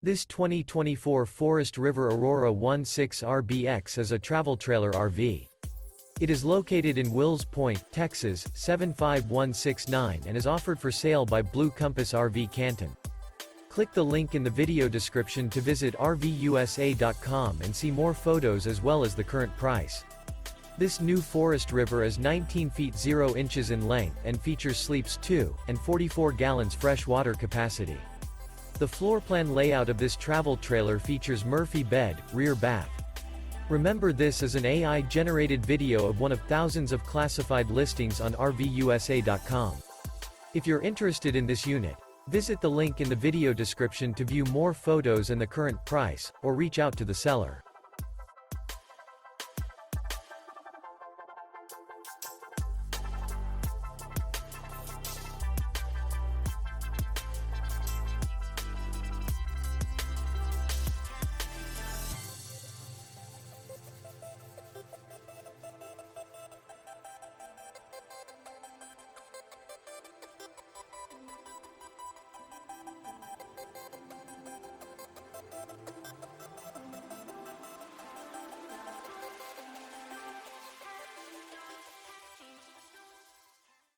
This 2024 Forest River Aurora 16RBX is a travel trailer RV. It is located in Wills Point, Texas, 75169 and is offered for sale by Blue Compass RV Canton. Click the link in the video description to visit RVUSA.com and see more photos as well as the current price. This new Forest River is 19 feet 0 inches in length and features sleeps 2 and 44 gallons fresh water capacity. The floor plan layout of this travel trailer features Murphy bed, rear bath. Remember, this is an AI-generated video of one of thousands of classified listings on RVUSA.com. If you're interested in this unit, visit the link in the video description to view more photos and the current price, or reach out to the seller.